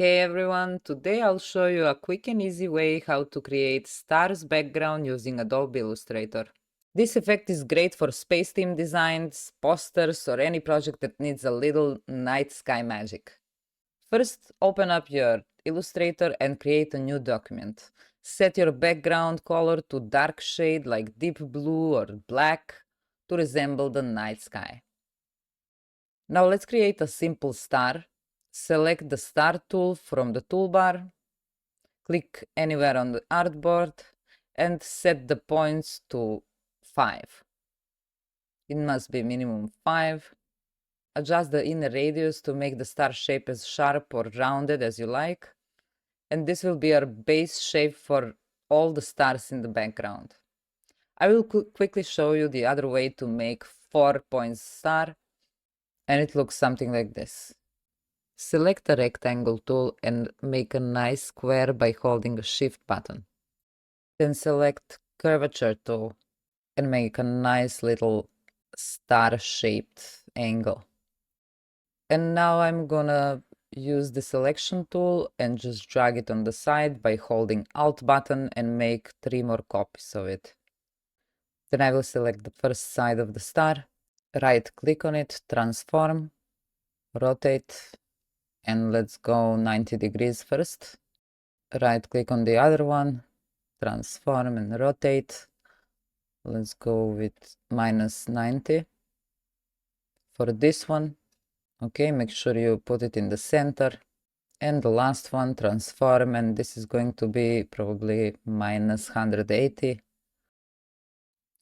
Hey everyone, today I'll show you a quick and easy way how to create stars background using Adobe Illustrator. This effect is great for space theme designs, posters, or any project that needs a little night sky magic. First, open up your Illustrator and create a new document. Set your background color to dark shade like deep blue or black to resemble the night sky. Now let's create a simple star. Select the star tool from the toolbar, click anywhere on the artboard, and set the points to 5. It must be minimum 5. Adjust the inner radius to make the star shape as sharp or rounded as you like. And this will be our base shape for all the stars in the background. I will quickly show you the other way to make 4 points star, and it looks something like this. Select the rectangle tool and make a nice square by holding the shift button. Then select curvature tool and make a nice little star-shaped angle. And now I'm gonna use the selection tool and just drag it on the side by holding Alt button and make 3 more copies of it. Then I will select the first side of the star, right click on it, transform, rotate, and let's go 90 degrees first. Right click on the other one, transform and rotate. Let's go with -90 for this one. Okay, make sure you put it in the center. And the last one, transform, and this is going to be probably -180.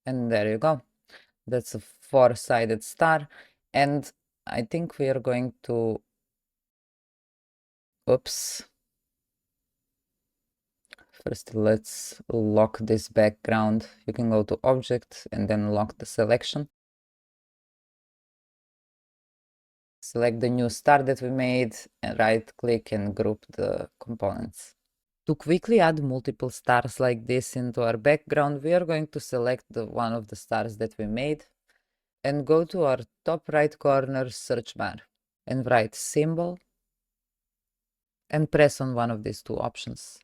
And there you go. That's a 4-sided star. And I think we are going to, oops. First, let's lock this background. You can go to Object and then lock the selection. Select the new star that we made and right click and group the components. To quickly add multiple stars like this into our background, we are going to select one of the stars that we made and go to our top right corner search bar and write symbol and press on one of these two options.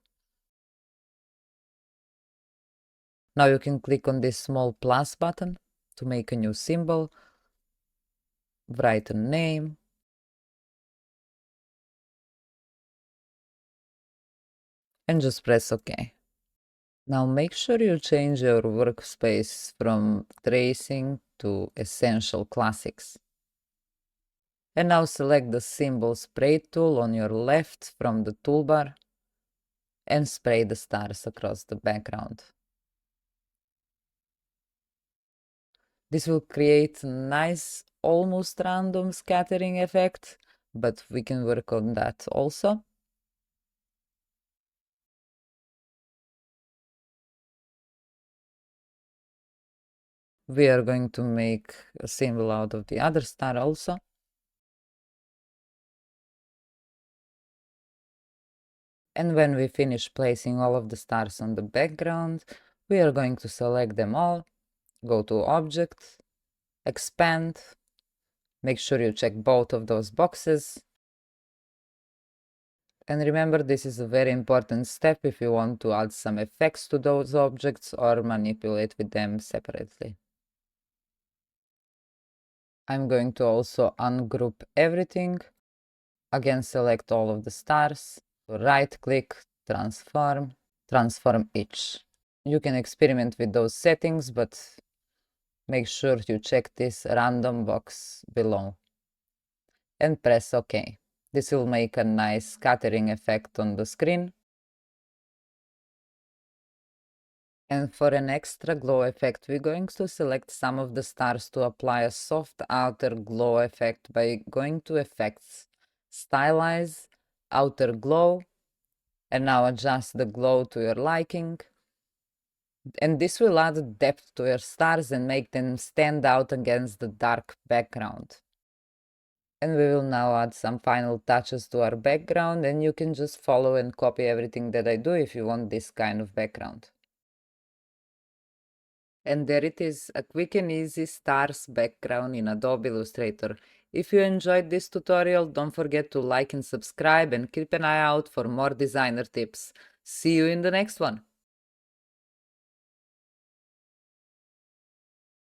Now you can click on this small plus button to make a new symbol, write a name, and just press OK. Now make sure you change your workspace from tracing to Essential Classics. And now select the symbol spray tool on your left from the toolbar and spray the stars across the background. This will create a nice, almost random scattering effect, but we can work on that also. We are going to make a symbol out of the other star also. And when we finish placing all of the stars on the background, we are going to select them all, go to Object, Expand, make sure you check both of those boxes. And remember, this is a very important step if you want to add some effects to those objects or manipulate with them separately. I'm going to also ungroup everything. Again, select all of the stars, right click, transform, transform each. You can experiment with those settings, but make sure you check this random box below and press OK. This will make a nice scattering effect on the screen. And for an extra glow effect, we're going to select some of the stars to apply a soft outer glow effect by going to Effects, Stylize, Outer Glow, and now adjust the glow to your liking. And this will add depth to your stars and make them stand out against the dark background. And we will now add some final touches to our background, and you can just follow and copy everything that I do if you want this kind of background. And there it is, a quick and easy stars background in Adobe Illustrator. If you enjoyed this tutorial, don't forget to like and subscribe and keep an eye out for more designer tips. See you in the next one!